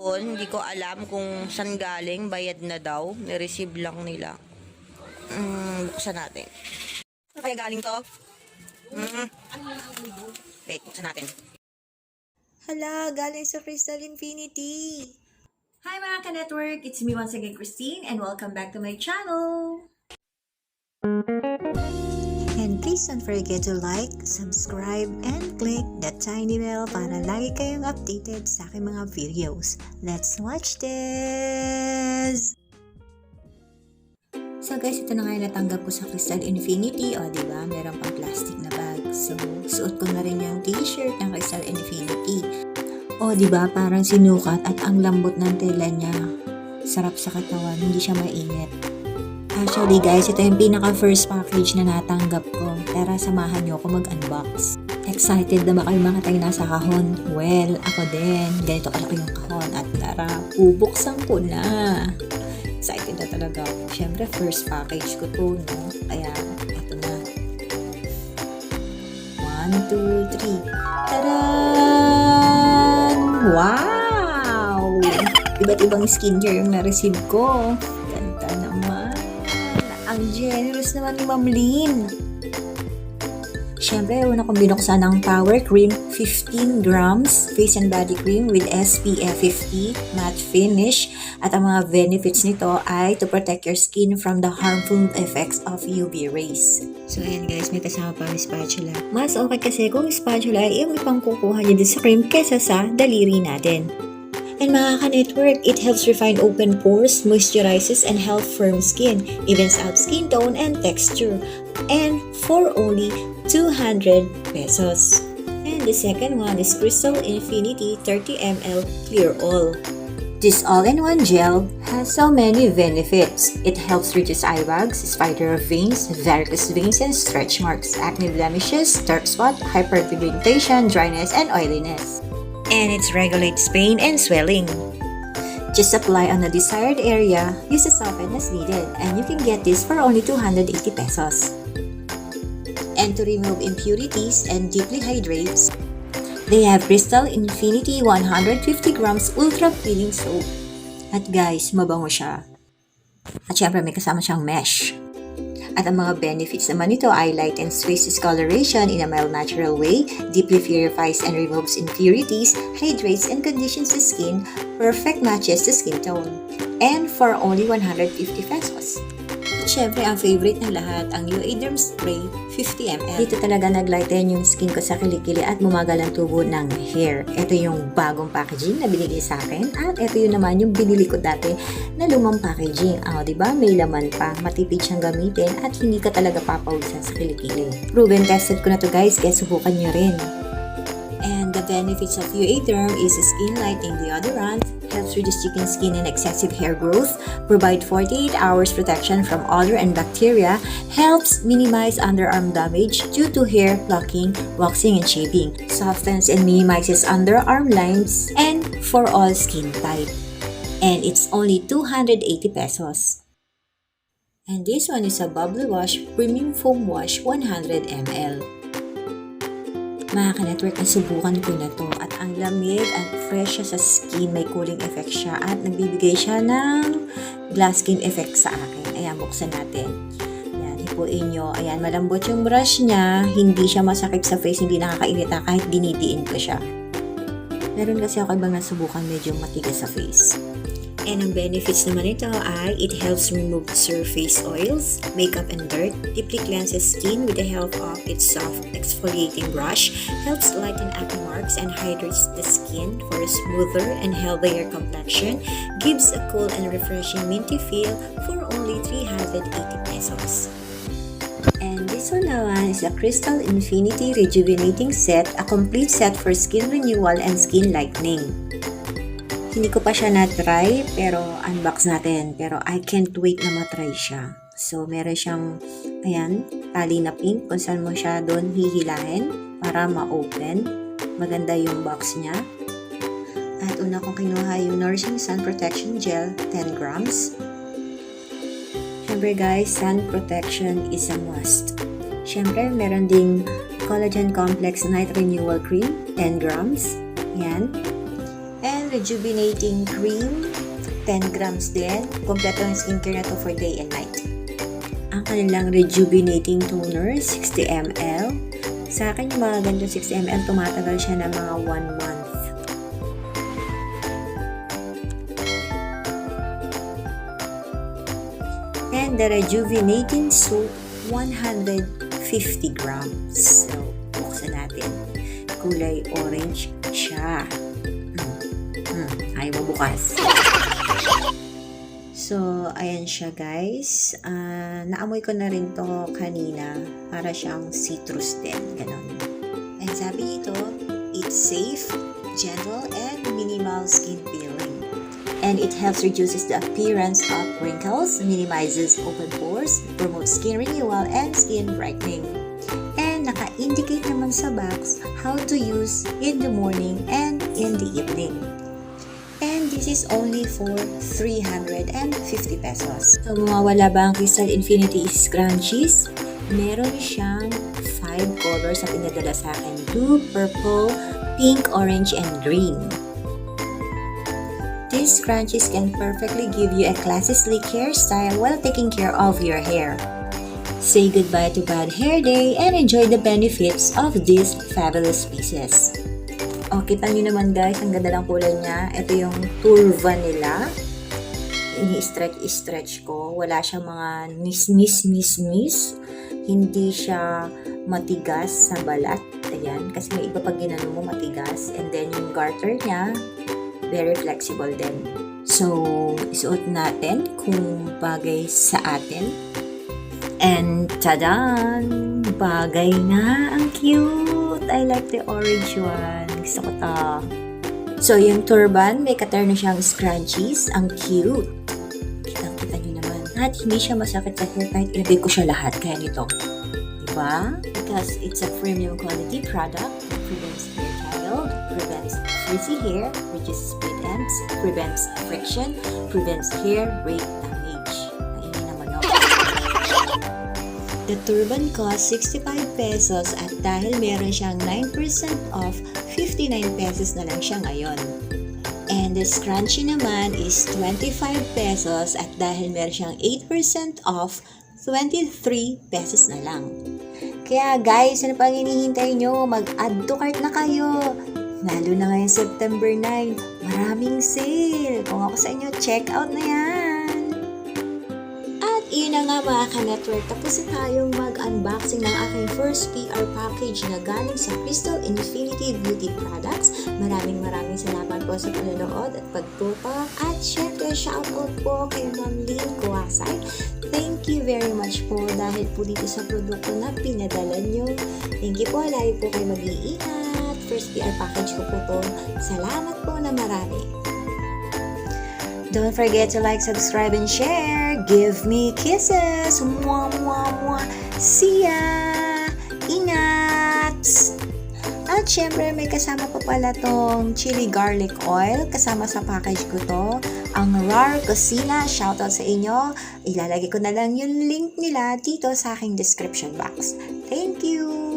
Hindi ko alam kung saan galing, bayad na daw. Ni-receive lang nila. Buksan natin. Saan kaya galing to? Wait, buksan natin. Hala, galing sa Crystal Infinity. Hi mga ka-network! It's me once again, Christine, and welcome back to my channel! And please don't forget to like, subscribe, and click that tiny bell para lagi kayong updated sa aking mga videos. Let's watch this! So guys, ito na nga yung natanggap ko sa Crystal Infinity. O, diba? Meron pang plastic na bag. So, suot ko na rin yung t-shirt ng Crystal Infinity. O, diba? Parang sinukat at ang lambot ng tela niya. Sarap sa katawan. Hindi siya mainit. Actually guys, ito yung pinaka-first package na natanggap ko. Tara, samahan nyo ako mag-unbox. Excited na ba kayo mga tayo nasa kahon? Well, ako din. Ganito kalaki yung kahon. At tara, bubuksan ko na. Excited na talaga ako. Siyempre, first package ko to, no? Kaya, ito na. 1, 2, 3. Tadaan! Wow! Iba't ibang skincare yung na-receive ko. Ganda naman. Ang generous naman ni Ma'am Lynn. Siyempre, una kong binuksan ng Power Cream, 15 grams, face and body cream with SPF 50, matte finish, at ang mga benefits nito ay to protect your skin from the harmful effects of UV rays. So, ayan guys, may kasama pa ang spatula. Mas okay kasi kung spatula ay yung ipang kukuha niya din sa cream kesa sa daliri natin. And mga ka-network, it helps refine open pores, moisturizes, and help firm skin, evens out skin tone and texture. And for only 200 pesos. And the second one is Crystal Infinity 30 ml Clear All. This all-in-one gel has so many benefits. It helps reduce eye bags, spider veins, varicose veins, and stretch marks, acne blemishes, dark spot, hyperpigmentation, dryness, and oiliness. And it regulates pain and swelling. Just apply on the desired area, use a soften as needed, and you can get this for only 280 pesos. And to remove impurities and deeply hydrates, they have Crystal Infinity 150 grams Ultra Peeling Soap. At guys, mabango siya. At syempre may kasama siyang mesh. At ang mga benefits naman nito ay lightens face discoloration in a mild natural way, deeply purifies and removes impurities, hydrates and conditions the skin, perfect matches the skin tone. And for only 150 pesos. At syempre, ang favorite ng lahat, ang Derm Spray 50 ml. Dito talaga naglighten yung skin ko sa kilikili at bumagal ang tubo ng hair. Ito yung bagong packaging na binigay sa akin. At ito yun naman yung binili ko dati na lumang packaging. Diba? May laman pa. Matipid siyang gamitin at hindi ka talaga papawisan sa kilikili. Proven tested ko na to guys, kaya subukan nyo rin. And the benefits of Derm is skin lightening deodorant, helps reduce chicken skin and excessive hair growth, provide 48 hours protection from odor and bacteria, helps minimize underarm damage due to hair plucking, waxing, and shaving, softens and minimizes underarm lines, and for all skin type. And it's only 280 pesos. And this one is a Bubbly Wash Premium Foam Wash 100 ml. Mga ka-network, nasubukan ko na to at ang lamig at fresh siya sa skin, may cooling effect siya at nagbibigay siya ng glass skin effect sa akin. Ayan, buksan natin. Ayan, ipuin nyo. Ayan, malambot yung brush niya, hindi siya masakit sa face, hindi nakakairita kahit dinidiin ko siya. Meron kasi ako ibang nasubukan medyo matigas sa face. And ang benefits naman ito ay it helps remove surface oils, makeup and dirt, deeply cleanses skin with the help of its soft exfoliating brush, helps lighten acne marks and hydrates the skin for a smoother and healthier complexion, gives a cool and refreshing minty feel for only 380 pesos. And this one naman is a Crystal Infinity Rejuvenating Set, a complete set for skin renewal and skin lightening. Hindi ko pa siya na-try, pero unbox natin. Pero I can't wait na matry siya. So, meron siyang, ayan, tali na pink kung saan mo siya doon hihilahin para ma-open. Maganda yung box niya. At una kong kinuha yung Nourishing Sun Protection Gel, 10 grams. Siyempre guys, sun protection is a must. Siyempre, meron ding Collagen Complex Night Renewal Cream, 10 grams. Yan. And Rejuvenating Cream. 10 grams din. Kompleto yung skincare na to for day and night. Ang kanilang Rejuvenating Toner, 60 ml. Sa akin yung mga ganito 60 ml, tumatagal siya ng mga 1 month. And the Rejuvenating Soap, 150 grams. So, buksan natin. Kulay orange siya. Ayaw mabukas. So, ayan siya guys. Naamoy ko na rin to kanina. Para siyang citrus din. Ganon. And sabi nito, it's safe, gentle, and minimal skin peeling. And it helps reduces the appearance of wrinkles, minimizes open pores, promotes skin renewal, and skin brightening. And naka-indicate naman sa box how to use in the morning and in the evening. And this is only for 350 pesos. So, mawawala ba ang Crystal Infinity Scrunchies? Meron siyang 5 colors na pinadala sa akin. Blue, purple, pink, orange, and green. These scrunchies can perfectly give you a classy sleek hairstyle while taking care of your hair. Say goodbye to bad hair day and enjoy the benefits of these fabulous pieces. O, kita nyo naman guys, ang ganda ng kulay niya. Ito yung turva nila. Ini-stretch ko. Wala siyang mga nis. Hindi siya matigas sa balat. Ayan, kasi may iba pag ginano mo matigas. And then yung garter niya, very flexible din. So, isuot natin kung bagay sa atin. And tadan! Bagay na! Ang cute! I like the orange one. Gusto ko to. So, yung turban, may katerno siyang scrunchies. Ang cute. Kitang-kita nyo naman. At hindi siya masakit sa hair kahit ilagay ko siya lahat. Kaya nito. Diba? Because it's a premium quality product. It prevents hair tangle, prevents frizzy hair, reduces split ends, prevents friction, prevents hair break damage. Ayun naman o. The turban costs 65 pesos at dahil meron siyang 9% off, 59 pesos na lang siya ngayon. And the scrunchie naman is 25 pesos at dahil meron siyang 8% off, 23 pesos na lang. Kaya guys, ano pang hinihintay nyo? Mag-add to cart na kayo. Lalo na ngayon September 9, maraming sale. Kung ako sa inyo, check out na yan. At yun na nga mga ka-network, tapos na tayong mag-unboxing ng aking first PR package na galing sa Crystal Infinity Beauty Products. Maraming salamat po sa panonood at pagtutok. At syempre, shoutout po kay Ma'am Lynn Kuwasay. Thank you very much po dahil po dito sa produkto na pinadala nyo. Thank you po, lagi po kayo mag-iingat. First PR package ko po to. Salamat po na marami. Don't forget to like, subscribe, and share. Give me kisses. Mwah, mwah, mwah. See ya! Ingat! At syempre, may kasama pa pala tong chili garlic oil. Kasama sa package ko to. Ang Rar Cocina. Shoutout sa inyo. Ilalagay ko na lang yung link nila dito sa aking description box. Thank you!